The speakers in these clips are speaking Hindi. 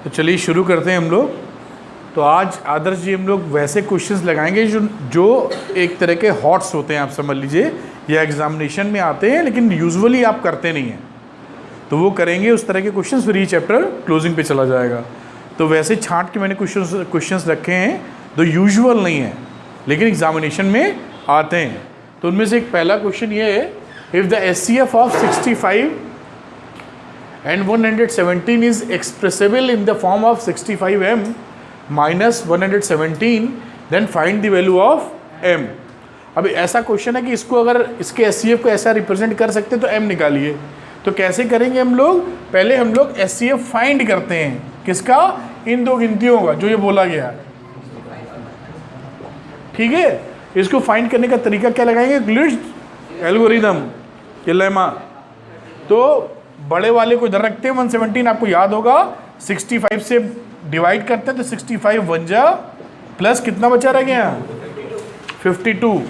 तो चलिए शुरू करते हैं हम लोग। तो आज आदर्श जी हम लोग वैसे क्वेश्चंस लगाएंगे जो एक तरह के हॉट्स होते हैं, आप समझ लीजिए, या एग्जामिनेशन में आते हैं लेकिन यूजुअली आप करते नहीं हैं, तो वो करेंगे उस तरह के क्वेश्चंस। फिर ये चैप्टर क्लोजिंग पे चला जाएगा। तो वैसे छांट के मैंने क्वेश्चंस रखे हैं जो यूजुअल नहीं है लेकिन एग्जामिनेशन में आते हैं। तो उनमें से एक पहला क्वेश्चन ये है, if the SCF of 65 and 117 is expressible in the form of 65m minus 117, then find the value of m। अब ऐसा क्वेश्चन है कि इसको अगर इसके SCF को ऐसा रिप्रेजेंट कर सकते तो m निकालिए। तो कैसे करेंगे हम लोग? पहले हम लोग SCF फाइंड करते हैं, किसका? इन दो गिनतियों का जो ये बोला गया है, ठीक है। इसको फाइंड करने का तरीका क्या लगाएंगे? ग्लिट्ज एल्गोरिदम के लेमा। तो बड़े वाले को इधर रखते हैं, 117 आपको याद होगा, 65 से डिवाइड करते हैं तो 65 बन जा, प्लस कितना बचा रह गया? 52।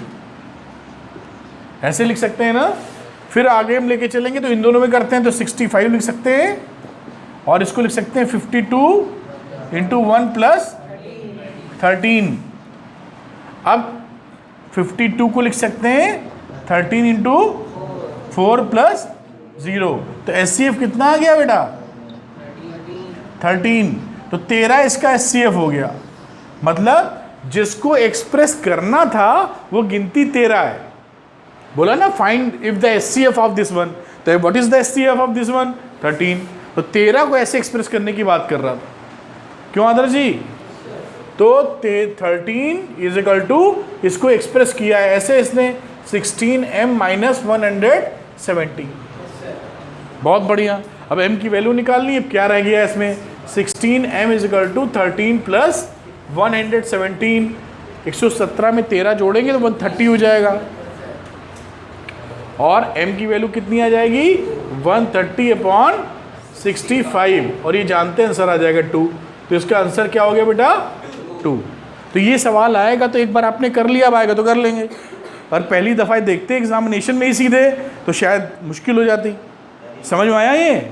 ऐसे लिख सकते हैं ना। फिर आगे हम लेके चलेंगे तो इन दोनों में करते हैं तो 65 लिख सकते हैं और इसको लिख सकते हैं 52 इंटू 1 प्लस 13। अब 52 को लिख सकते हैं 13 इंटू 4 प्लस 0। तो SCF कितना आ गया बेटा? 13। तो 13 इसका SCF हो गया। मतलब जिसको एक्सप्रेस करना था वो गिनती 13 है। बोला ना find if the SCF of this one, तो what is the SCF of this one? 13। तो 13 को ऐसे एक्सप्रेस करने की बात कर रहा था। क्यों आदर्श जी? तो 13 इज इक्वल टू इसको एक्सप्रेस किया है ऐसे इसने 16m माइनस 170। बहुत बढ़िया। अब m की वैल्यू निकालनी है। अब क्या रह गया इसमें? 16m is equal to 13 plus 117। 117 में 13 जोड़ेंगे तो 130 हो जाएगा और m की वैल्यू कितनी आ जाएगी? 130/65। और ये जानते हैं आंसर आ जाएगा 2। तो इसका आंसर क्या हो गया बेटा? 2। तो ये सवाल आएगा तो एक बार आपने कर लिया, अब आएगा तो कर लेंगे। और पहली दफ़ा देखते एग्जामिनेशन में ही सीधे तो शायद मुश्किल हो जाती। समझ में आया ये?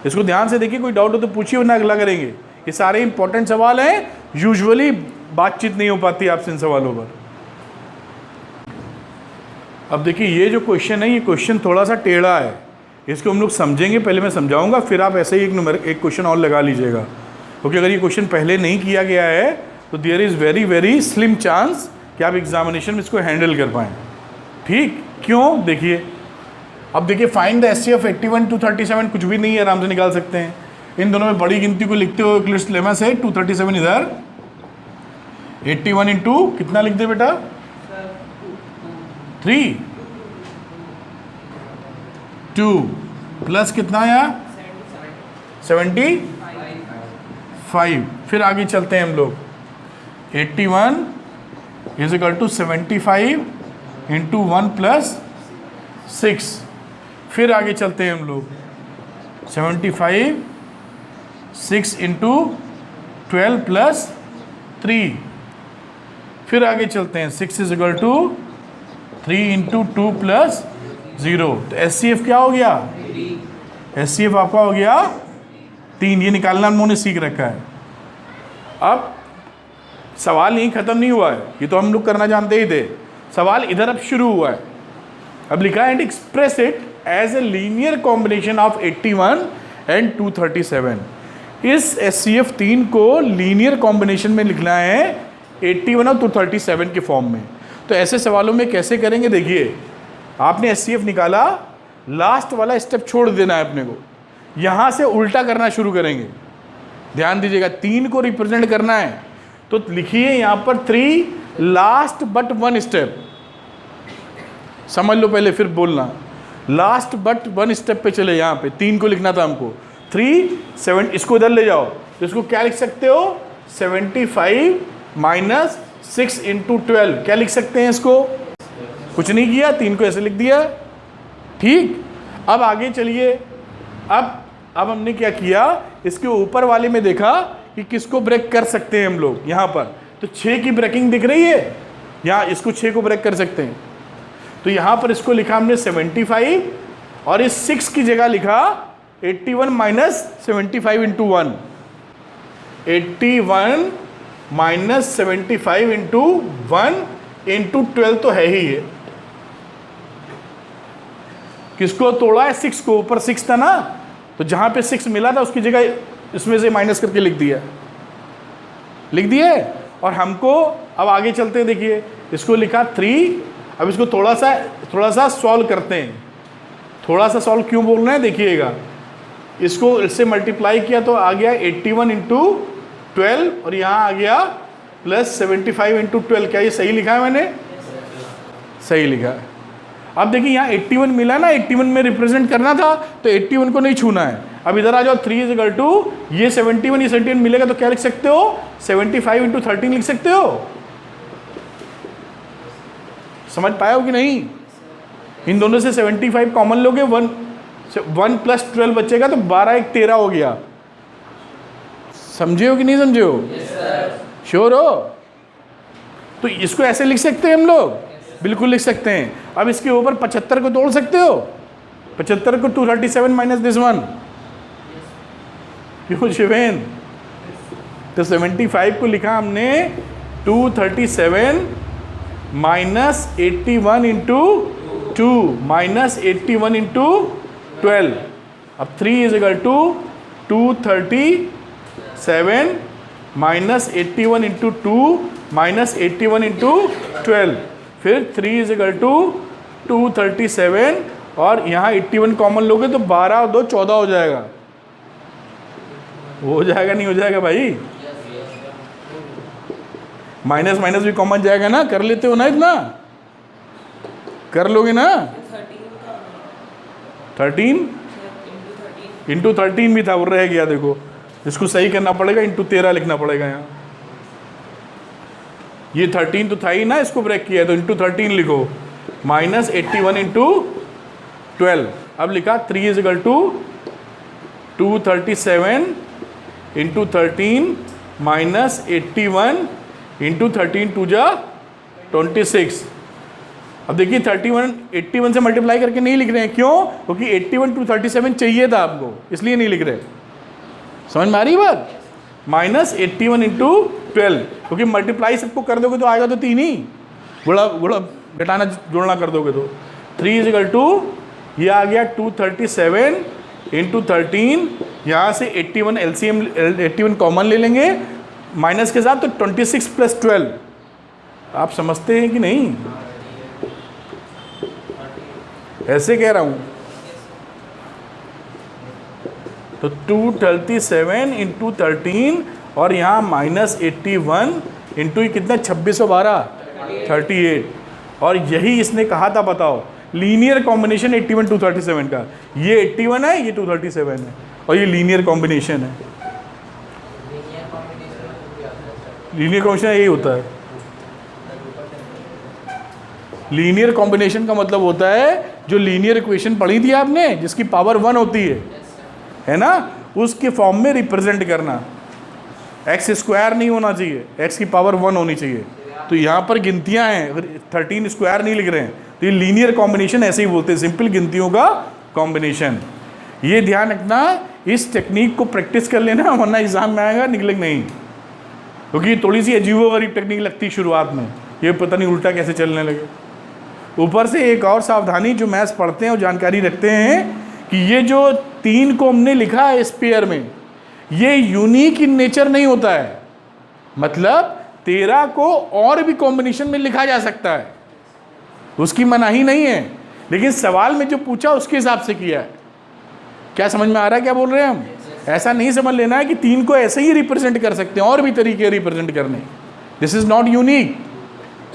इसको ध्यान से देखिए, कोई डाउट हो तो पूछिए वरना अगला करेंगे। ये सारे इंपॉर्टेंट सवाल हैं, यूजुअली बातचीत नहीं हो पाती आपसे इन सवालों पर। अब देखिए ये जो क्वेश्चन है, ये क्वेश्चन थोड़ा सा टेढ़ा है, इसको हम लोग समझेंगे। पहले मैं समझाऊंगा फिर आप ऐसे ही एक क्वेश्चन और लगा लीजिएगा, क्योंकि अगर ये क्वेश्चन पहले नहीं किया गया है तो there is very very slim chance कि आप एग्जामिनेशन में इसको हैंडल कर पाएँ। ठीक क्यों? देखिए, अब देखिए फाइंड द SCF 81 237 कुछ भी नहीं है, आराम से निकाल सकते हैं। इन दोनों में बड़ी गिनती को लिखते हो क्लिस्ट लेमा से 237 इधर, 81 इंटू कितना लिख दे बेटा? 3 2 प्लस कितना आया? 75। फिर आगे चलते हैं हम लोग। 81 is equal to 75 into 1 plus 6। फिर आगे चलते हैं हम लोग। 75 6 इंटू 12 प्लस 3। फिर आगे चलते हैं 6 is equal to 3 into 2 plus 0। तो SCF क्या हो गया? SCF आपका हो गया 3। ये निकालना हम लोगों ने सीख रखा है। अब सवाल यहीं ख़त्म नहीं हुआ है, ये तो हम लोग करना जानते ही थे। सवाल इधर अब शुरू हुआ है। अब लिखा है and express it as a linear combination of 81 and 237। इस SCF 3 को लीनियर कॉम्बिनेशन में लिखना है 81 और 237 के फॉर्म में। तो ऐसे सवालों में कैसे करेंगे? देखिए, आपने SCF निकाला, लास्ट वाला स्टेप छोड़ देना है अपने को, यहाँ से उल्टा करना शुरू करेंगे। ध्यान दीजिएगा, 3 को रिप्रेजेंट करना है तो लिखिए यहाँ पर 3 लास्ट बट 1 स्टेप। समझ लो पहले फिर बोलना। लास्ट बट 1 स्टेप पे चले, यहाँ पे 3 को लिखना था हमको। 3 7 इसको इधर ले जाओ तो इसको क्या लिख सकते हो? 75 माइनस 6 इंटू 12। क्या लिख सकते हैं इसको? कुछ नहीं किया, 3 को ऐसे लिख दिया। ठीक, अब आगे चलिए। अब हमने क्या किया? इसके ऊपर वाले में देखा कि किसको ब्रेक कर सकते हैं हम लोग। यहाँ पर तो 6 की ब्रेकिंग दिख रही है, यहाँ इसको 6 को ब्रेक कर सकते हैं। तो यहाँ पर इसको लिखा हमने 75 और इस 6 की जगह लिखा 81 minus 75 into 1। 81 minus 75 into 1 into 12 तो है ही है। किसको तोड़ा है? 6 को। ऊपर 6 था ना, तो जहां पे 6 मिला था उसकी जगह इसमें से माइनस करके लिख दिया, लिख दिए। और हमको अब आगे चलते हैं, देखिए इसको लिखा 3। अब इसको थोड़ा सा सॉल्व करते हैं। थोड़ा सा सॉल्व क्यों बोल रहे हैं देखिएगा, इसको इससे मल्टीप्लाई किया तो आ गया 81 इंटू 12 और यहाँ आ गया प्लस 75 इंटू 12। क्या ये सही लिखा है मैंने? सही लिखा है। अब देखिए यहाँ 81 मिला ना, 81 में रिप्रेजेंट करना था तो 81 को नहीं छूना है। अब इधर आ जाओ, 3 इज इक्वल टू ये 71, ये 71 मिलेगा तो क्या लिख सकते हो? 75 इंटू 13 लिख सकते हो। समझ पाए हो कि नहीं? इन दोनों से 75 कॉमन लोगे, 1 प्लस 12 बचेगा तो 12 1 13 हो गया। समझे हो कि नहीं समझे हो? श्योर हो? तो इसको ऐसे लिख सकते हैं हम लोग, बिल्कुल लिख सकते हैं। अब इसके ऊपर 75 को तोड़ सकते हो, 75 को 237 माइनस दिस वन, क्यों शिवेन? तो 75 को लिखा हमने 237 माइनस 81 इंटू 2 माइनस 81 इंटू 12। अब 3 is equal to 237 minus 81 into 2 minus 81 into 12। फिर 3 इज इक्वल टू 237 और यहाँ 81 कॉमन लोगे तो 12 और 2 14 हो जाएगा। हो जाएगा नहीं हो जाएगा भाई? माइनस माइनस भी कॉमन जाएगा ना, कर लेते हो ना, इतना कर लोगे ना। 13 इंटू 13 भी था, वो रह गया। देखो इसको सही करना पड़ेगा, इंटू 13 लिखना पड़ेगा यहाँ। ये 13 तो था ही ना, इसको ब्रेक किया है तो इंटू 13 लिखो, माइनस 81 इंटू 12। अब लिखा 3 is equal to 237 into 13 minus 81 into 13 टू जा 26। अब देखिए 81 से मल्टीप्लाई करके नहीं लिख रहे हैं, क्यों? क्योंकि 81 टू 37 चाहिए था आपको, इसलिए नहीं लिख रहे। समझ में आ रही बात? माइनस 81 इंटू 12, क्योंकि मल्टीप्लाई सबको कर दोगे तो आएगा तो 3 ही, गुणा घटाना जोड़ना कर दोगे तो 3 इज इक्वल टू ये आ गया 237 इंटू 13, यहाँ से 81 एलसीएम 81 कॉमन ले लेंगे माइनस के साथ, तो 26 प्लस 12। आप समझते हैं कि नहीं? ऐसे कह रहा हूँ तो 237 इंटू 13 और यहाँ माइनस 81 इंटू कितना 2612 38। और यही इसने कहा था, बताओ लीनियर कॉम्बिनेशन 81 237 का, ये 81 है, ये 237 है और ये लीनियर कॉम्बिनेशन है। लीनियर कॉम्बिनेशन यही होता है। लीनियर कॉम्बिनेशन का मतलब होता है जो लीनियर इक्वेशन पढ़ी थी आपने, जिसकी पावर 1 होती है ना, उसके फॉर्म में रिप्रेजेंट करना। एक्स स्क्वायर नहीं होना चाहिए, एक्स की पावर 1 होनी चाहिए। तो यहाँ पर गिनतियाँ हैं, अगर 13 स्क्वायर नहीं लिख रहे हैं तो ये लीनियर कॉम्बिनेशन ऐसे ही बोलते हैं, सिंपल गिनतियों का कॉम्बिनेशन। ये ध्यान रखना, इस टेक्निक को प्रैक्टिस कर लेना, वरना एग्जाम में आएगा निकलेगा नहीं, क्योंकि थोड़ी सी अजीबोगरीब टेक्निक लगती शुरुआत में, ये पता नहीं उल्टा कैसे चलने लगे। ऊपर से एक और सावधानी, जो मैथ्स पढ़ते हैं और जानकारी रखते हैं, कि ये जो 3 को हमने लिखा है स्पेयर में, ये यूनिक इन नेचर नहीं होता है। मतलब 13 को और भी कॉम्बिनेशन में लिखा जा सकता है, उसकी मनाही नहीं है, लेकिन सवाल में जो पूछा उसके हिसाब से किया है। क्या समझ में आ रहा है क्या बोल रहे हैं हम? ऐसा नहीं समझ लेना है कि 3 को ऐसे ही रिप्रेजेंट कर सकते हैं, और भी तरीके रिप्रेजेंट करने। This is not unique,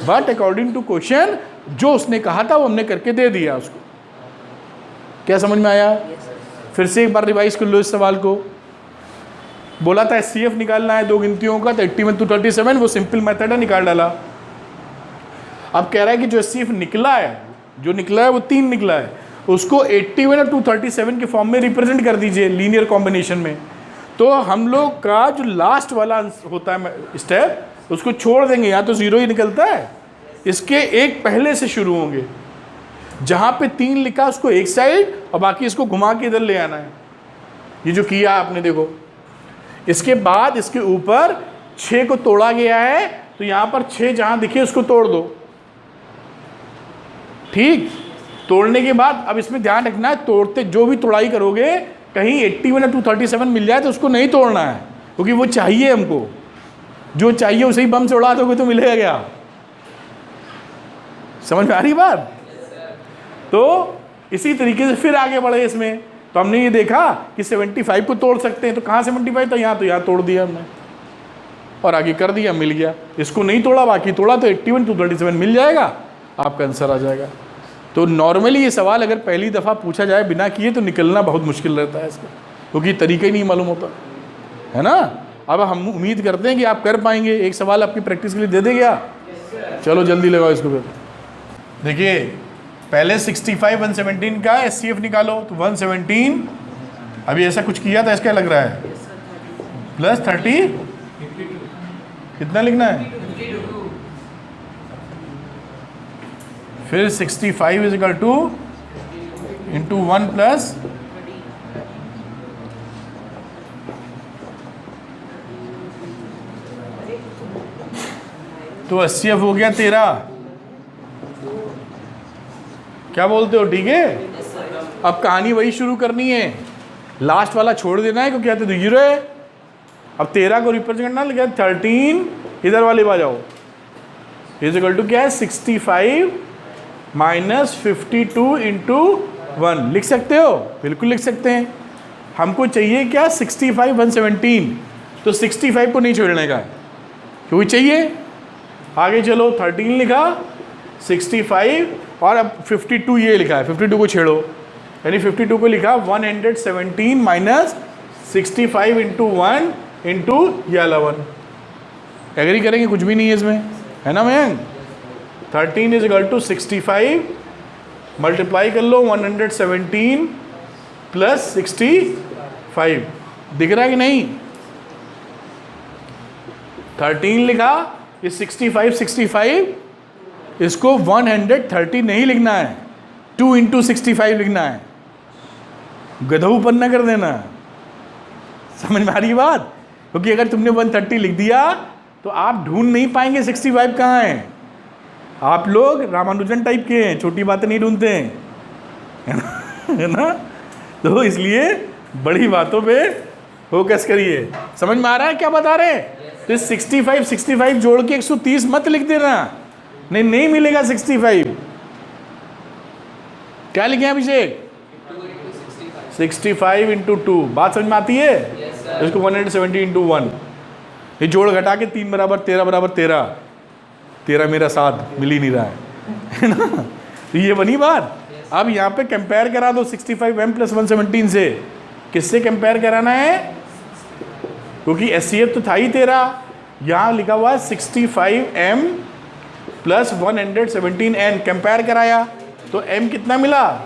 but according to question जो उसने कहा था वो हमने करके दे दिया उसको। क्या समझ में आया? फिर से एक बार रिवाइज कर लो इस सवाल को। बोला था एचसीएफ निकालना है 2 गिनतियों का, तो 81 टू 37 वो सिंपल मेथड है, निकाल डाला। अब कह रहा है कि जो एचसीएफ निकला है, जो निकला है वो 3 निकला है, उसको 81 और 237 के फॉर्म में रिप्रेजेंट कर दीजिए लीनियर कॉम्बिनेशन में। तो हम लोग का जो लास्ट वाला होता है स्टेप, उसको छोड़ देंगे, यहाँ तो 0 ही निकलता है, इसके एक पहले से शुरू होंगे। जहाँ पे 3 लिखा उसको एक साइड और बाकी इसको घुमा के इधर ले आना है। ये जो किया आपने देखो, इसके बाद इसके ऊपर 6 को तोड़ा गया है, तो यहां पर 6 जहां दिखे उसको तोड़ दो। ठीक, तोड़ने के बाद अब इसमें ध्यान रखना है, तोड़ते जो भी तोड़ाई करोगे कहीं 81 या 237 मिल जाए तो उसको नहीं तोड़ना है, क्योंकि वो चाहिए हमको, जो चाहिए उसे ही बम से उड़ा दोगे तो मिलेगा क्या? समझ में आ रही बात? तो इसी तरीके से फिर आगे बढ़े इसमें, तो हमने ये देखा कि 75 को तोड़ सकते हैं, तो कहाँ 75 था? यहाँ, तो यहाँ तोड़ दिया हमने और आगे कर दिया, मिल गया। इसको नहीं तोड़ा, बाकी तोड़ा तो 81 237 मिल जाएगा, आपका आंसर आ जाएगा। तो नॉर्मली ये सवाल अगर पहली दफ़ा पूछा जाए बिना किए तो निकलना बहुत मुश्किल रहता है इसका, क्योंकि तरीका ही नहीं मालूम होता है ना। अब हम उम्मीद करते हैं कि आप कर पाएंगे। एक सवाल आपकी प्रैक्टिस के लिए दे दे क्या? चलो जल्दी लगाओ इसको। फिर देखिए, पहले 65 117 का SCF निकालो, तो 117 अभी ऐसा कुछ किया था, इसका लग रहा है प्लस 30, कितना लिखना है? फिर 65 is equal two into 1 plus तो SCF हो गया 13। क्या बोलते हो? ठीक है। अब कहानी वही शुरू करनी है, लास्ट वाला छोड़ देना है क्योंकि आते तो 0 है। अब 13 को रिप्रेजेंट करना, लिखा 13 इधर वाले आ जाओ, इज इक्वल टू क्या है? 65 माइनस 52 इंटू 1 लिख सकते हो, बिल्कुल लिख सकते हैं। हमको चाहिए क्या? 65 117, तो 65 को नहीं छोड़ने का क्योंकि चाहिए। आगे चलो, 13 लिखा, 65 और अब 52 ये लिखा है, 52 को छेड़ो, यानी 52 को लिखा 117 माइनस 65 इंटू 1 इंटू ये 11। एग्री करेंगे? कुछ भी नहीं है इसमें, है ना ma'am? 13 is equal to 65 multiply कर लो 117 प्लस 65, दिख रहा है कि नहीं? 13 लिखा, ये 65 इसको 130 नहीं लिखना है, 2 इंटू 65 लिखना है। गधऊपन न कर देना, समझ में आ रही बात? क्योंकि अगर तुमने 130 लिख दिया तो आप ढूंढ नहीं पाएंगे 65 कहाँ है। आप लोग रामानुजन टाइप के हैं, छोटी बातें नहीं ढूंढते हैं, है ना? तो इसलिए बड़ी बातों पे फोकस करिए। समझ में आ रहा है क्या बता रहे हैं? तो 65 जोड़ के 130 मत लिख देना, नहीं मिलेगा 65। क्या लिखे अभिषेक? 65 इंटू 2, बात समझ में आती है? इसको 170 इंटू 1, ये जोड़ घटा के 3 बराबर 13 बराबर 13 मेरा साथ मिल ही नहीं रहा है ना? तो ये बनी बात। अब यहाँ पे कंपेयर करा दो 65m प्लस 117 से। किससे कंपेयर कराना है? क्योंकि SCF तो था ही 13, यहाँ लिखा हुआ है 65m प्लस 117n, कंपेयर कराया तो m कितना मिला?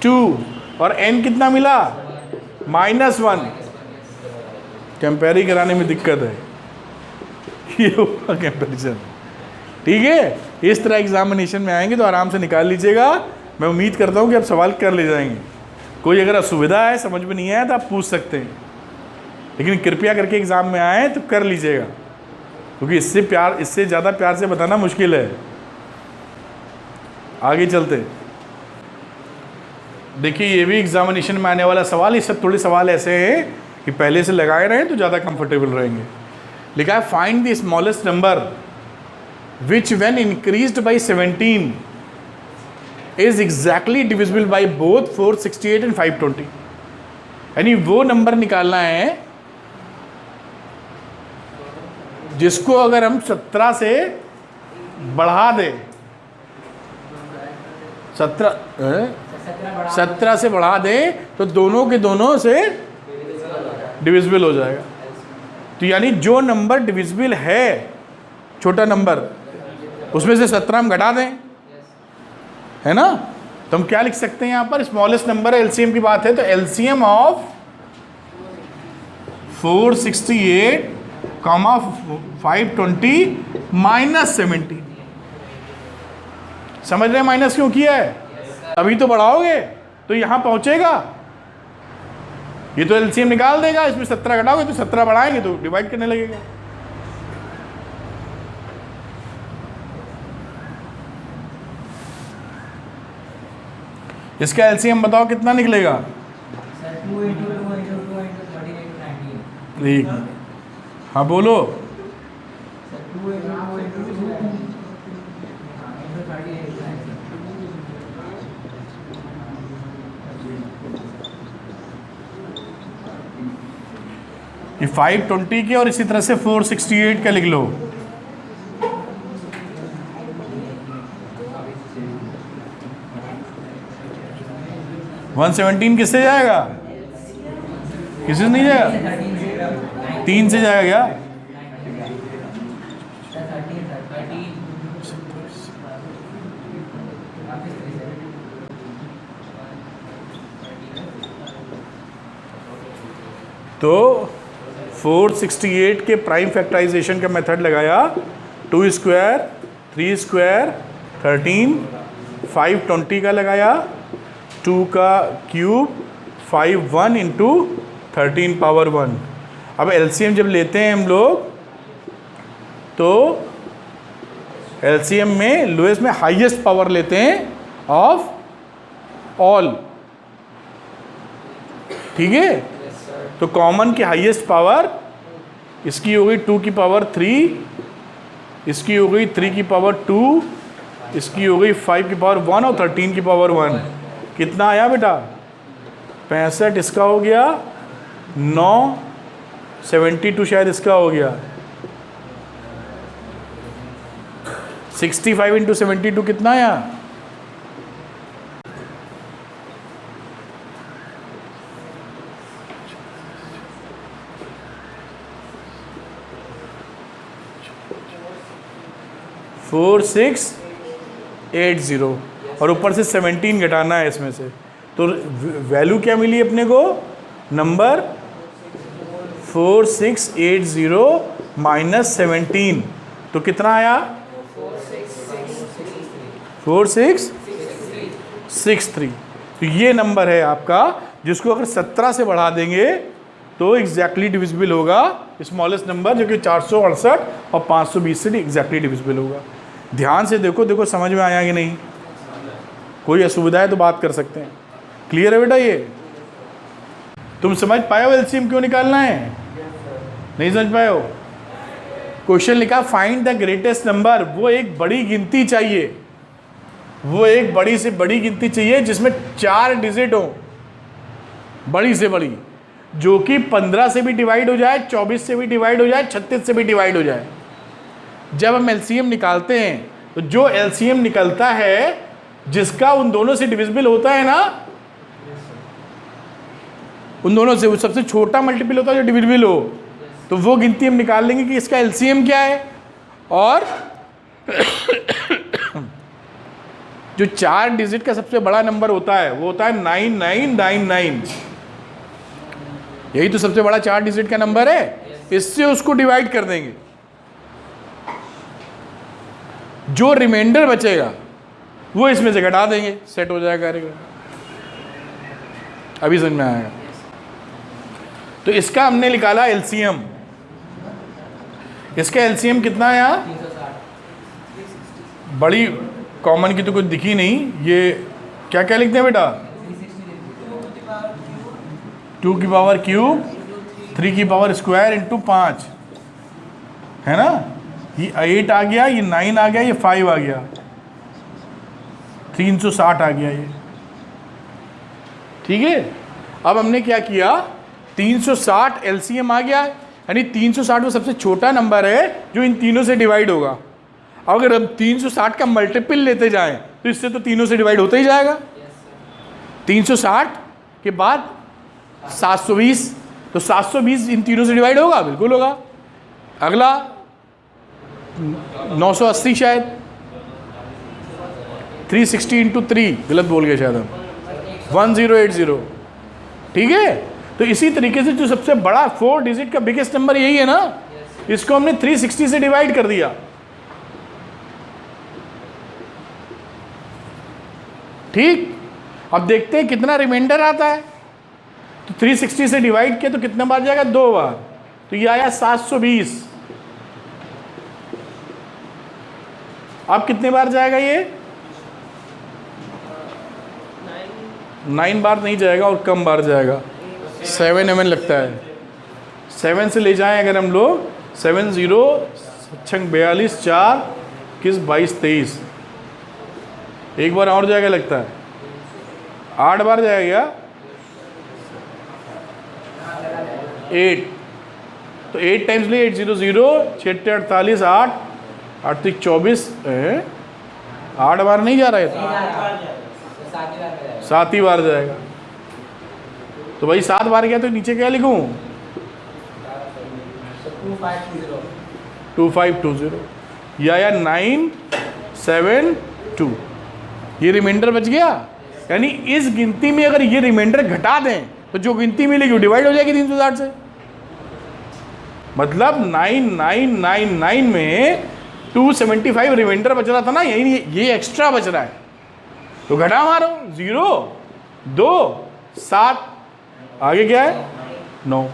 2, और n कितना मिला? -1। कंपेयर ही कराने में दिक्कत है, ये होगा कंपेरिजन। ठीक है, इस तरह एग्जामिनेशन में आएंगे तो आराम से निकाल लीजिएगा। मैं उम्मीद करता हूँ कि आप सवाल कर ले जाएंगे। कोई अगर असुविधा है, समझ में नहीं आया तो आप पूछ सकते हैं, लेकिन कृपया करके एग्ज़ाम में आए तो कर लीजिएगा, क्योंकि इससे ज़्यादा प्यार से बताना मुश्किल है। आगे चलते, देखिए ये भी एग्जामिनेशन में आने वाला सवाल। ये सब थोड़े सवाल ऐसे हैं कि पहले से लगाए रहें तो ज़्यादा कंफर्टेबल रहेंगे। लिखा है find the smallest number which when increased by 17 is exactly divisible by both 468 and 520। यानी वो नंबर निकालना है जिसको अगर हम 17 से बढ़ा दें, 17 से बढ़ा दें तो दोनों के दोनों से डिविजिबल हो जाएगा। तो यानी जो नंबर डिविजिबल है, छोटा नंबर, उसमें से 17 हम घटा दें, है ना? तो हम क्या लिख सकते हैं यहाँ पर? स्मॉलेस्ट नंबर है, LCM की बात है, तो LCM ऑफ 468 कॉमा 520 माइनस 70। समझ रहे हैं माइनस क्यों किया है? अभी तो बढ़ाओगे तो यहाँ पहुँचेगा, ये तो एलसीएम निकाल देगा, इसमें 17 घटाओगे तो 17 बढ़ाएंगे तो डिवाइड करने लगेगा। इसका एलसीएम बताओ कितना निकलेगा? ठीक, हाँ बोलो। ये 520 के और इसी तरह से 468 का लिख लो। वन 117 किससे जाएगा? किसी से नहीं जाएगा, 3 से जाएगा क्या? तो 468 के प्राइम फैक्टराइजेशन का मेथड लगाया, 2 स्क्वायर 3 स्क्वायर 13, 520 का लगाया, 2 का क्यूब 51 इंटू 13 पावर 1। अब एलसीएम जब लेते हैं हम लोग तो एलसीएम में लोएस्ट में हाईएस्ट पावर लेते हैं ऑफ ऑल, ठीक है। तो कॉमन की हाईएस्ट पावर इसकी हो गई 2 की पावर 3, इसकी हो गई 3 की पावर 2, इसकी हो गई 5 की पावर 1 और 13 की पावर 1। कितना आया बेटा? 65। इसका हो गया 9, 72 शायद इसका हो गया। 65 इंटू 72 कितना आया? 4680 और ऊपर से 17 घटाना है इसमें से। तो वैल्यू क्या मिली अपने को? नंबर 4680 माइनस 17, तो कितना आया? 4663। तो ये नंबर है आपका, जिसको अगर 17 से बढ़ा देंगे तो एग्जैक्टली डिविजिबल होगा स्मॉलेस्ट नंबर, जो कि 468 और 520 से एग्जैक्टली डिविजिबल होगा। ध्यान से देखो समझ में आया कि नहीं? कोई असुविधा है तो बात कर सकते हैं। क्लियर है बेटा? ये तुम समझ पाए हो एलसीएम क्यों निकालना है? नहीं समझ पाए हो? क्वेश्चन लिखा फाइंड द ग्रेटेस्ट नंबर, वो एक बड़ी गिनती चाहिए, वो एक बड़ी से बड़ी गिनती चाहिए जिसमें 4 डिजिट हो, बड़ी से बड़ी, जो कि 15 से भी डिवाइड हो जाए, 24 से भी डिवाइड हो जाए, 36 से भी डिवाइड हो जाए। जब हम एलसीएम निकालते हैं तो जो एलसीएम निकलता है जिसका उन दोनों से डिविजिबल होता है ना, उन दोनों से वो सबसे छोटा मल्टीपल होता है जो डिविजिबल हो, तो वो गिनती हम निकाल लेंगे कि इसका एलसीएम क्या है। और जो 4 डिजिट का सबसे बड़ा नंबर होता है वो होता है 9999। यही तो सबसे बड़ा 4 डिजिट का नंबर है, इससे उसको डिवाइड कर देंगे। जो रिमाइंडर बचेगा वो इसमें से घटा देंगे, सेट हो जाएगा कार्यक्रम। अभी समझ में आएगा? तो इसका हमने निकाला एलसीएम। इसका एलसीएम कितना है? यहाँ बड़ी कॉमन की तो कुछ दिखी नहीं, ये क्या क्या लिखते हैं बेटा? 2 की पावर क्यूब 3 की पावर स्क्वायर इंटू 5, है ना। ये 8 आ गया, ये 9 आ गया, ये 5 आ गया, 360 आ गया ये, ठीक है। अब हमने क्या किया? 360 एलसीएम आ गया, यानी 360 वो सबसे छोटा नंबर है जो इन तीनों से डिवाइड होगा। अगर हम 360 का मल्टीपल लेते जाएं तो इससे तो तीनों से डिवाइड होता ही जाएगा। 360 के बाद 720, तो 720 इन तीनों से डिवाइड होगा, बिल्कुल होगा। अगला 980 शायद, 360 इंटू 3, गलत बोल गए शायद हम, 1080, ठीक है। तो इसी तरीके से जो सबसे बड़ा 4 डिजिट का बिगेस्ट नंबर यही है ना, इसको हमने 360 से डिवाइड कर दिया, ठीक। अब देखते हैं कितना रिमाइंडर आता है। तो 360 से डिवाइड किया तो कितने बार जाएगा? 2 बार। तो ये आया 720। अब कितने बार जाएगा ये? 9 बार नहीं जाएगा और कम बार जाएगा। 7 mm लगता है। 7 से ले जाएं अगर हम लोग, 7 0 6 42 4 किस 22 23, एक बार और जाएगा लगता है। 8 बार जाएगा। 8, तो 8 टाइम्स लिए 8 0 0 6 48 8 8 24, 8 बार नहीं जा रहा है, 7 ही बार जाएगा। तो भाई 7 बार गया तो नीचे क्या लिखूं? 2520। या 972। ये रिमाइंडर बच गया। यानी इस गिनती में अगर ये रिमाइंडर घटा दें तो जो गिनती मिलेगी वो डिवाइड हो जाएगी 360 से। मतलब 9999 में 275 रिमाइंडर बच रहा था ना, यही ये एक्स्ट्रा बच रहा है। तो घटा मारो, 0 2 7, आगे क्या है? 9।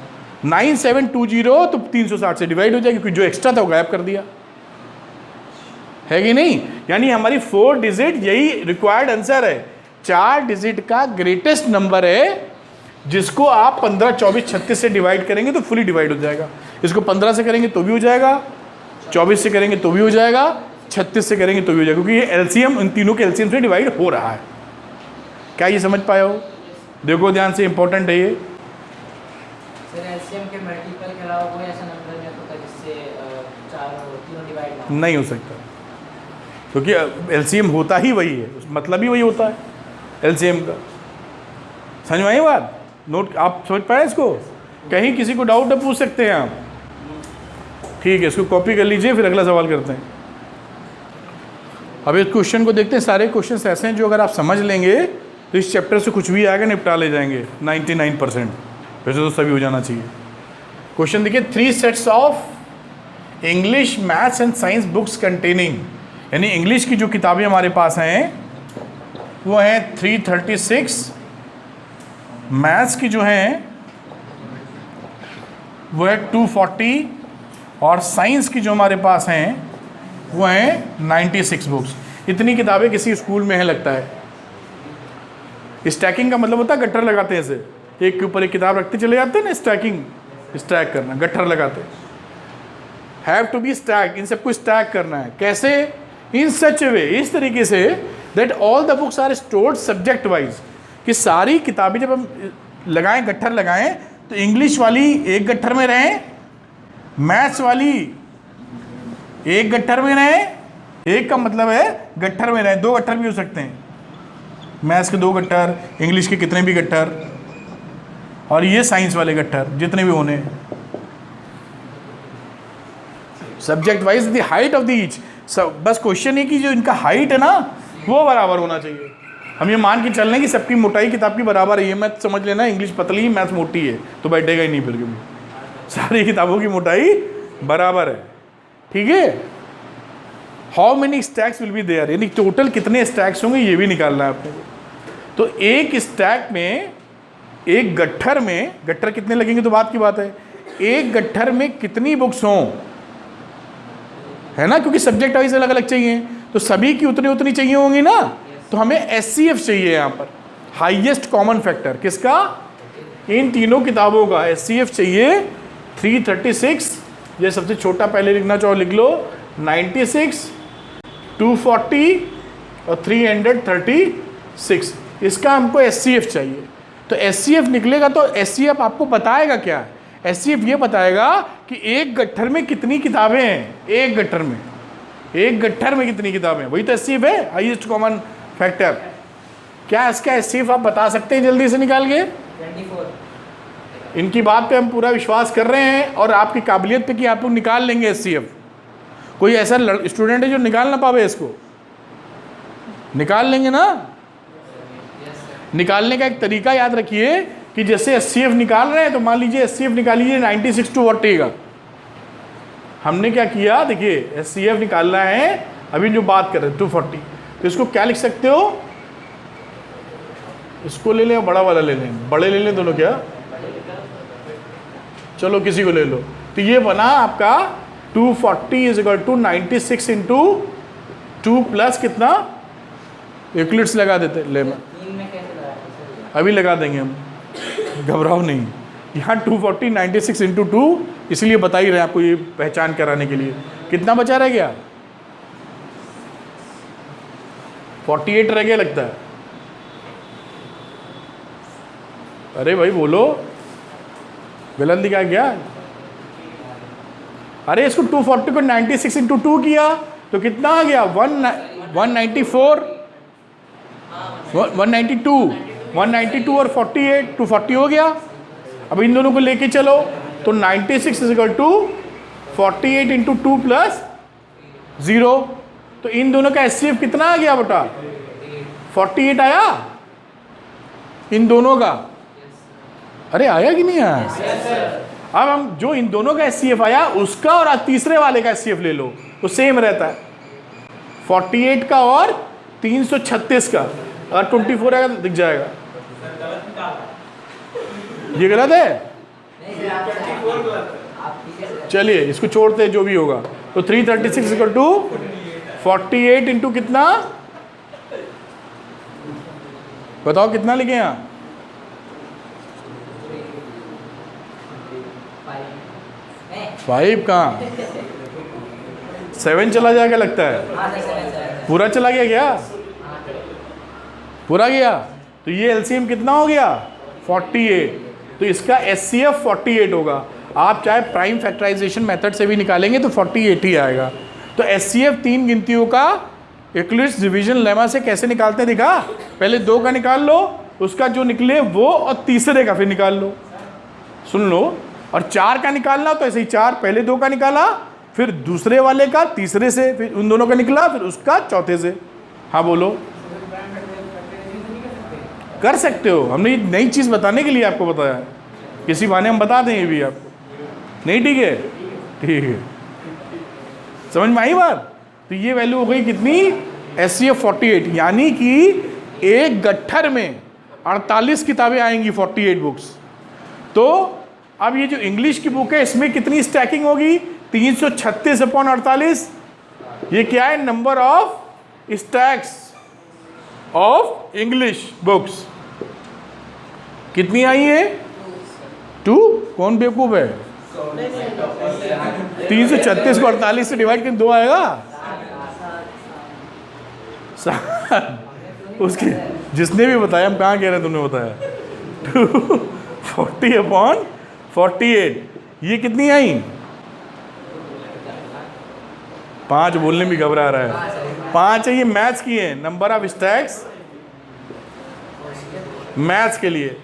9720 तो 360 से डिवाइड हो जाएगी, क्योंकि जो एक्स्ट्रा था वो गायब कर दिया, है कि नहीं? यानी हमारी 4 डिजिट यही रिक्वायर्ड आंसर है। 4 डिजिट का ग्रेटेस्ट नंबर है जिसको आप 15 24 36 से डिवाइड करेंगे तो फुली डिवाइड हो जाएगा। इसको 15 से करेंगे तो भी हो जाएगा, 24 से करेंगे तो भी हो जाएगा, 36 से करेंगे तो भी हो जाएगा, क्योंकि ये एलसीएम, इन तीनों के एलसीएम से डिवाइड हो रहा है। क्या ये समझ पाए हो? देखो ध्यान से, इंपॉर्टेंट है ये। सर एलसीएम के मल्टीपल के अलावा कोई ऐसा नंबर नहीं होता जिससे तीनों डिवाइड नहीं हो सकता, क्योंकि एलसीएम होता ही वही है, मतलब ही वही होता है एलसीएम का। समझ में आई बात? नोट आप समझ पाए इसको? कहीं किसी को डाउट है पूछ सकते हैं आप। ठीक है, इसको कॉपी कर लीजिए, फिर अगला सवाल करते हैं। अब इस क्वेश्चन को देखते हैं। सारे क्वेश्चंस ऐसे हैं जो अगर आप समझ लेंगे तो इस चैप्टर से कुछ भी आएगा निपटा ले जाएंगे 99%। वैसे तो सभी हो जाना चाहिए। क्वेश्चन देखिए, 3 sets of English maths and science books containing, यानी इंग्लिश की जो किताबें हमारे पास हैं वो हैं 336, मैथ्स की जो हैं वो है 240, और साइंस की जो हमारे पास हैं वो हैं 96 बुक्स। इतनी किताबें किसी स्कूल में है लगता है। स्टैकिंग का मतलब होता है गट्ठर लगाते हैं, ऐसे एक के ऊपर एक किताब रखते चले जाते हैं ना, स्टैकिंग, स्टैक करना, गट्ठर लगाते। हैव टू बी स्टैक, इन सबको स्टैक करना है। कैसे? इन सच वे, इस तरीके से that all the books are stored subject wise, कि सारी किताबें जब हम लगाएं, गट्ठर लगाएं, तो इंग्लिश वाली एक गट्ठर में रहें, मैथ्स वाली एक गट्ठर में रहें, एक का मतलब है गट्ठर में रहें, 2 गट्ठर भी हो सकते हैं, मैथ्स के 2 गट्ठर, इंग्लिश के कितने भी गट्ठर, और ये साइंस वाले गट्ठर जितने भी होने, subject wise the height of the each. बस क्वेश्चन है कि जो इनका हाइट है ना वो बराबर होना चाहिए। हम ये मान के चल रहे हैं कि सबकी मोटाई किताब की बराबर है। ये मैथ समझ लेना, इंग्लिश पतली है, मैथ्स मोटी है, तो बैठेगा ही नहीं फिर कभी। सारी किताबों की मोटाई बराबर है, ठीक है। How many stacks will be there, यानी टोटल कितने स्टैक्स होंगे ये भी निकालना है आपको। तो एक स्टैक में, एक गट्ठर में, गट्ठर कितने लगेंगे तो बात की बात है, एक गट्ठर में कितनी बुक्स हों, है ना, क्योंकि सब्जेक्ट वाइज अलग अलग चाहिए, तो सभी की उतनी उतनी चाहिए होंगी ना। तो हमें एचसीएफ चाहिए यहाँ पर, हाईएस्ट कॉमन फैक्टर किसका? इन तीनों किताबों का एचसीएफ चाहिए 336। ये सबसे छोटा पहले लिखना चाहो लिख लो, 96, 240 और 336, इसका हमको एचसीएफ चाहिए। तो एचसीएफ निकलेगा तो एचसीएफ आपको बताएगा क्या? एचसीएफ ये बताएगा कि एक गट्ठर में कितनी किताबें हैं, एक गट्ठर में, एक गट्ठर में कितनी किताबें, वही तो एचसीएफ है, हाईएस्ट कॉमन फैक्टर। क्या इसका एचसीएफ आप बता सकते हैं जल्दी से निकाल के? 24। इनकी बात पे हम पूरा विश्वास कर रहे हैं और आपकी काबिलियत पे कि आप लोग निकाल लेंगे एचसीएफ। कोई ऐसा स्टूडेंट है जो निकाल ना पावे इसको? निकाल लेंगे ना? निकालने का एक तरीका याद रखिए कि जैसे एचसीएफ निकाल रहे हैं, तो मान लीजिए एचसीएफ निकाल लीजिए 96 to 40 का। हमने क्या किया, देखिए एचसीएफ निकालना है, अभी जो बात कर रहे हैं 240, तो इसको क्या लिख सकते हो? इसको ले लें, बड़ा वाला ले लें, बड़े ले लें दोनों क्या? चलो किसी को ले लो। तो ये बना आपका 240 is equal to 96 into 2 plus कितना, यूक्लिड्स लगा देते ले में, 3 में कैसे लगाते सर? अभी लगा देंगे हम, घबराओ नहीं। यहाँ 240 96 इंटू 2, इसलिए बता ही रहे हैं आपको ये पहचान कराने के लिए। कितना बचा रह गया? 48 रह गया लगता है। अरे भाई बोलो, गलत लिखा गया। अरे इसको 240 को 96 इंटू 2 किया तो कितना आ गया? 194, 192 और 48, 240 हो गया। अब इन दोनों को लेके चलो तो 96 is equal to 48 into 2 plus 0। तो इन दोनों का एचसीएफ कितना आ गया बेटा? 48 आया इन दोनों का। अरे आया कि नहीं आया? अब हम जो इन दोनों का एचसीएफ आया उसका और आज तीसरे वाले का एचसीएफ ले लो तो सेम रहता है, 48 का और 336 का। अगर 24 आएगा तो दिख जाएगा। ये गलत है? नहीं, आप ठीक है सर। चलिए इसको छोड़ते हैं, जो भी होगा। तो 336 इक्वल टू 48 इंटू कितना, बताओ कितना लिखे यहाँ? 5 कहाँ, 7 चला जाएगा लगता है। हाँ सर, सर। पूरा चला गया क्या? हाँ सर। पूरा गया। तो ये एलसीएम कितना हो गया? 48। तो इसका एचसीएफ 48 होगा। आप चाहे प्राइम फैक्टराइजेशन मेथड से भी निकालेंगे तो 48 ही आएगा। तो एचसीएफ 3 गिनतियों का यूक्लिड्स डिवीजन लेमा से कैसे निकालते हैं दिखा? पहले 2 का निकाल लो, उसका जो निकले वो, और तीसरे का फिर निकाल लो। सुन लो। और 4 का निकालना तो ऐसे ही 4, पहले 2 का निकाला, फिर दूसरे वाले का तीसरे से, फिर उन दोनों का निकला, फिर उसका चौथे से। हाँ बोलो। कर सकते हो, हमने ये नई चीज़ बताने के लिए आपको बताया है। किसी बहाने हम बता दें ये भी आपको। नहीं ठीक है? ठीक है, समझ में आई बात? तो ये वैल्यू हो गई कितनी? एचसीएफ 48, यानी कि एक गट्ठर में 48 किताबें आएंगी, 48 बुक्स। तो अब ये जो इंग्लिश की बुक है इसमें कितनी स्टैकिंग होगी? 336 अपॉन 48। ये क्या है? Number of stacks of English books. कितनी आई है? 2। कौन बेवकूफ है? 336 को 48 से डिवाइड करके 2 आएगा। उसके जिसने भी बताया, हम कहाँ कह रहे हैं, तुमने बताया 240 अपॉन 48। ये कितनी आई? 5 बोलने में घबरा रहा है। 5 है, ये मैथ्स की है, नंबर ऑफ स्टैक्स मैथ्स के लिए।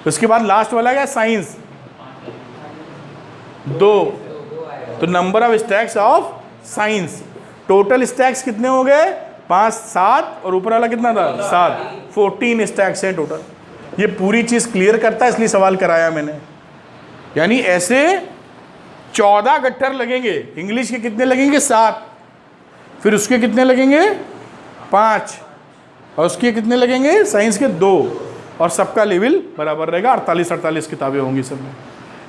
उसके बाद लास्ट वाला क्या? साइंस 2। तो number of stacks of science. Total stacks कितने हो गए? 5, 7 और ऊपर वाला कितना था? 7। 14 स्टैक्स हैं टोटल। ये पूरी चीज़ क्लियर करता है, इसलिए सवाल कराया मैंने। यानी ऐसे 14 गट्ठर लगेंगे। इंग्लिश के कितने लगेंगे? 7। फिर उसके कितने लगेंगे? 5। और उसके कितने लगेंगे? साइंस के 2। और सबका लेवल बराबर रहेगा, 48 किताबें होंगी सब में।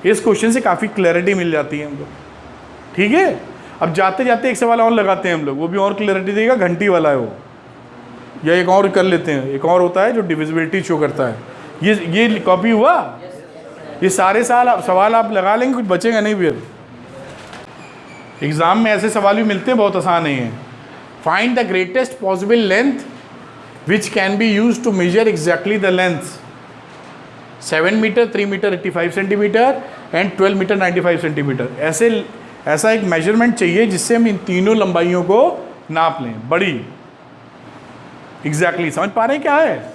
इस क्वेश्चन से काफ़ी क्लैरिटी मिल जाती है हम लोग। ठीक है, अब जाते जाते एक सवाल और लगाते हैं हम लोग, वो भी और क्लैरिटी देगा, घंटी वाला है वो। या एक और कर लेते हैं, एक और होता है जो डिविजिबिलिटी शो करता है। ये कॉपी हुआ? ये सारे सवाल आप लगा लेंगे, कुछ बचेगा नहीं। फिर एग्ज़ाम में ऐसे सवाल भी मिलते हैं, बहुत आसान है। Find the greatest possible length which can be use to measure exactly the length. 7 metre, 3 metre 85 centimetre and 12 metre 95 centimetre. ऐसा एक मेजरमेंट चाहिए जिससे हम इन तीनों लंबाइयों को नाप लें, बड़ी एग्जैक्टली। समझ पा रहे हैं क्या है?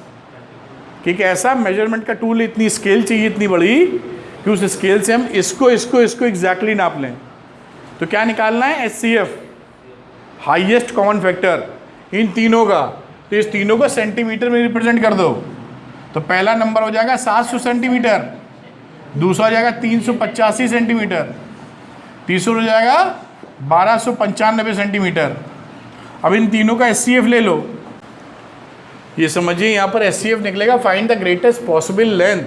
कि एक ऐसा मेजरमेंट का टूल, इतनी स्केल चाहिए इतनी बड़ी कि उस स्केल से हम इसको एग्जैक्टली नाप लें। तो क्या निकालना है? HCF, highest common factor in तीनों का। तो इस तीनों को सेंटीमीटर में रिप्रेजेंट कर दो। तो पहला नंबर हो जाएगा 700 सेंटीमीटर, दूसरा हो जाएगा 385 सेंटीमीटर, तीसरा हो जाएगा 1295 सेंटीमीटर। अब इन तीनों का एचसीएफ ले लो। ये समझिए यहाँ पर एचसीएफ निकलेगा, find the greatest possible length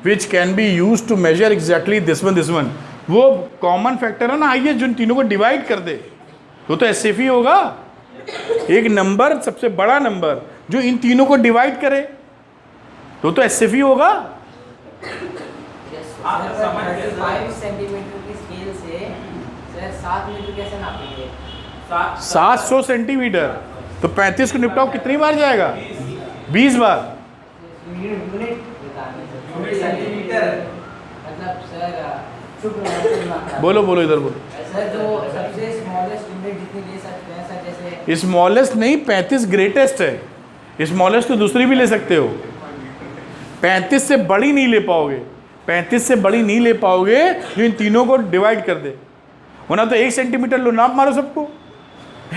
which can be use to measure exactly this one. वो कॉमन फैक्टर है ना हाईएस्ट जो इन तीनों को डिवाइड कर दे, वो तो एस ही होगा। एक नंबर सबसे बड़ा नंबर जो इन तीनों को डिवाइड करे तो एस ही होगा। 5 सेंटीमीटर की स्केल से सर 7 मीटर कैसे नापेंगे? 700 सेंटीमीटर तो 35 को निपटाओ कितनी बार जाएगा? 20 बार। यूनिट सेंटीमीटर मतलब सर बोलो बोलो इधर बोलो। सर जो सबसे स्मॉलेस्ट यूनिट जितनी ले सकते हैं सर, जैसे स्मॉलेस्ट नहीं, 35 ग्रेटेस्ट है। स्मॉलेस्ट तो दूसरी भी ले सकते हो, 35 से बड़ी नहीं ले पाओगे। 35 से बड़ी नहीं ले पाओगे जो इन तीनों को डिवाइड कर दे। वरना तो 1 सेंटीमीटर लो, नाप मारो सबको।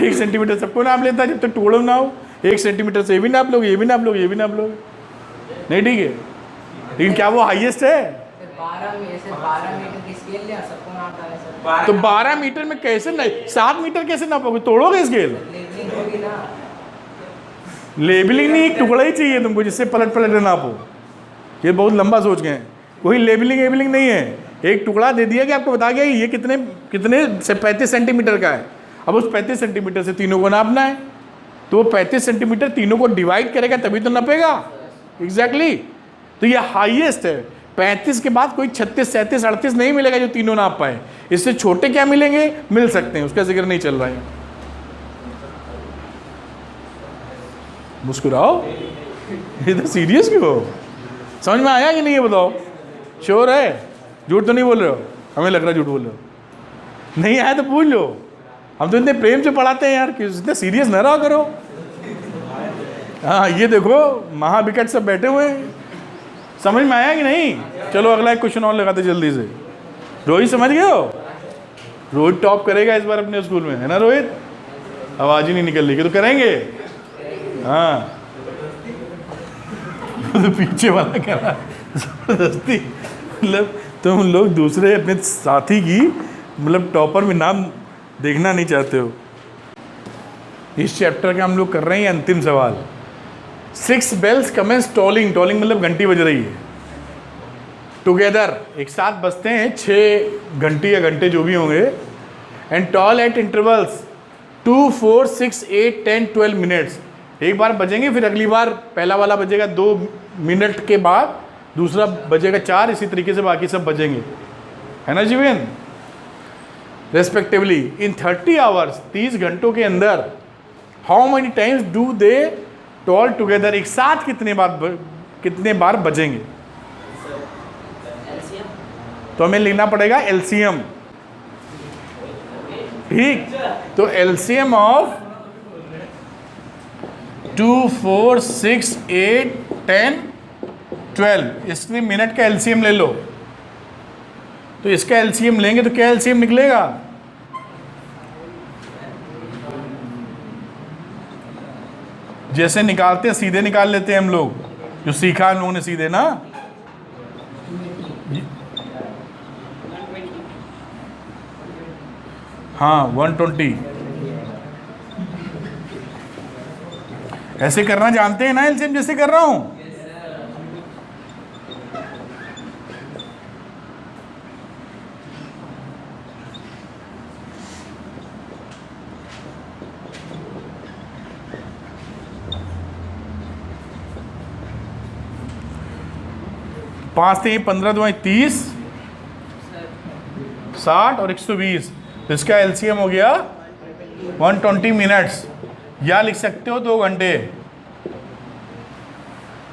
1 सेंटीमीटर सबको नाप लेता है जब तक टुकड़ों ना हो। 1 सेंटीमीटर से ये भी नाप लोगे, ये भी नाप लोगे, ये भी नाप लोगे, नहीं ठीक है। लेकिन क्या वो हाईएस्ट है? 12 मीटर की स्केल ले और सबको नाप डाले सर। तो 12 मीटर में कैसे नहीं, 7 मीटर कैसे नापोगे? तोड़ोगे स्केल? लेबलिंग होगी ना। लेबलिंग नहीं, एक टुकड़ा ही चाहिए तुमको जिससे पलट पलट के नापो। ये बहुत लंबा सोच गए। कोई लेबलिंग नहीं है, एक टुकड़ा दे दिया कि आपको बता गया ये कितने से 35 सेंटीमीटर का है। अब उस 35 सेंटीमीटर से तीनों को नापना है, तो वो 35 सेंटीमीटर तीनों को डिवाइड करेगा तभी तो नापेगा। एग्जैक्टली तो ये हाईएस्ट है। 35 के बाद कोई 36, 37, 38 नहीं मिलेगा जो तीनों नाप पाए। इससे छोटे क्या मिलेंगे? मिल सकते हैं, उसका जिक्र नहीं चल रहा है। मुस्कुराओ, ये तो सीरियस क्यों हो? समझ में आया कि नहीं ये बताओ? श्योर है? झूठ तो नहीं बोल रहे हो? हमें लग रहा है झूठ बोल रहे हो। नहीं आया तो पूछ लो, हम तो इतने प्रेम से पढ़ाते हैं यार, कि इतने सीरियस न रहा करो। हाँ ये देखो महाविकट सब बैठे हुए हैं। समझ में आया कि नहीं? चलो अगला एक क्वेश्चन और लगाते जल्दी से। रोहित समझ गए हो? रोहित टॉप करेगा इस बार अपने स्कूल में, है ना रोहित? आवाज़ ही नहीं निकल रही कि तो करेंगे। हाँ तो पीछे वाला कह रहा जबरदस्ती, मतलब तुम लोग दूसरे अपने साथी की मतलब टॉपर में नाम देखना नहीं चाहते हो। इस चैप्टर के हम लोग कर रहे हैं अंतिम सवाल। 6 bells commence tolling, टॉलिंग मतलब घंटी बज रही है। टुगेदर एक साथ बजते हैं 6 घंटी या घंटे जो भी होंगे। And tall eight intervals 2, 4, 6, 8, 10, 12 minutes. एक बार बजेंगे, फिर अगली बार पहला वाला बजेगा 2 मिनट के बाद, दूसरा बजेगा 4, इसी तरीके से बाकी सब बजेंगे, है ना जीवन? रेस्पेक्टिवली इन 30 आवर्स, 30 घंटों के अंदर how many times do they toll together, एक साथ कितने बार बजेंगे? तो हमें लिखना पड़ेगा एलसीएम। ठीक, तो एलसीएम ऑफ 2, 4, 6, 8, 10, 12, इसमें मिनट का एलसीएम ले लो। तो इसका एलसीएम लेंगे तो क्या एलसीएम निकलेगा? जैसे निकालते हैं सीधे निकाल लेते हैं हम लोग, जो सीखा हम लोगों ने सीधे ना। हाँ 120 ऐसे करना जानते हैं ना एलसीएम, जैसे कर रहा हूं। पाँच से 15, 2, 30, 60 और 120, तो इसका एलसीएम हो गया 120 मिनट्स, या लिख सकते हो 2 घंटे।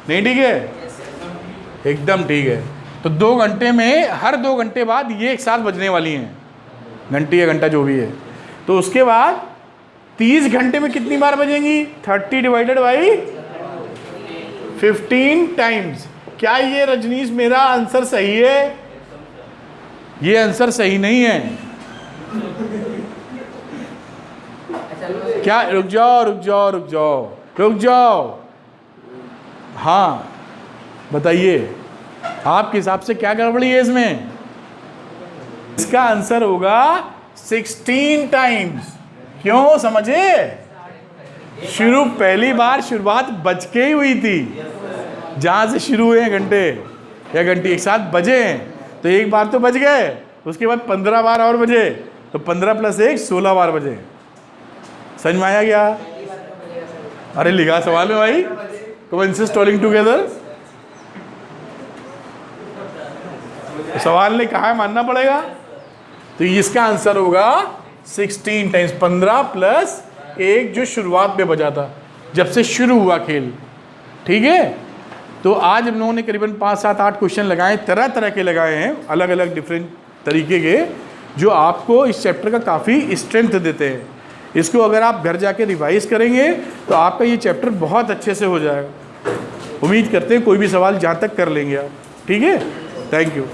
नहीं ठीक है? एकदम ठीक है। तो 2 घंटे में हर 2 घंटे बाद ये एक साथ बजने वाली हैं, घंटी या घंटा जो भी है। तो उसके बाद 30 घंटे में कितनी बार बजेंगी? 30 डिवाइडेड बाई 15 टाइम्स। क्या ये रजनीश मेरा आंसर सही है? ये आंसर सही नहीं है। क्या? रुक जाओ। हाँ बताइए, आपके हिसाब से क्या गड़बड़ी है इसमें? इसका आंसर होगा 16 टाइम्स। क्यों समझे? पहली बार शुरुआत बज के ही हुई थी, जहां से शुरू हुए घंटे। या घंटी एक साथ बजे हैं, तो एक बार तो बज गए, उसके बाद 15 बार और बजे, तो 15 + 1 16 बार बजे। समझ में आया क्या? अरे लिखा सवाल में भाई, कमेंसेस टोलिंग टुगेदर। सवाल ने कहा है, मानना पड़ेगा। तो इसका आंसर होगा 16 टाइम्स 15 + 1 जो शुरुआत में बजा था, जब से शुरू हुआ खेल। ठीक है, तो आज हम लोगों ने करीबन 5, 7, 8 क्वेश्चन लगाए, तरह तरह के लगाए हैं, अलग अलग डिफरेंट तरीके के, जो आपको इस चैप्टर का काफ़ी स्ट्रेंथ देते हैं। इसको अगर आप घर जाके रिवाइज करेंगे तो आपका ये चैप्टर बहुत अच्छे से हो जाएगा। उम्मीद करते हैं कोई भी सवाल जहाँ तक कर लेंगे आप। ठीक है, थैंक यू।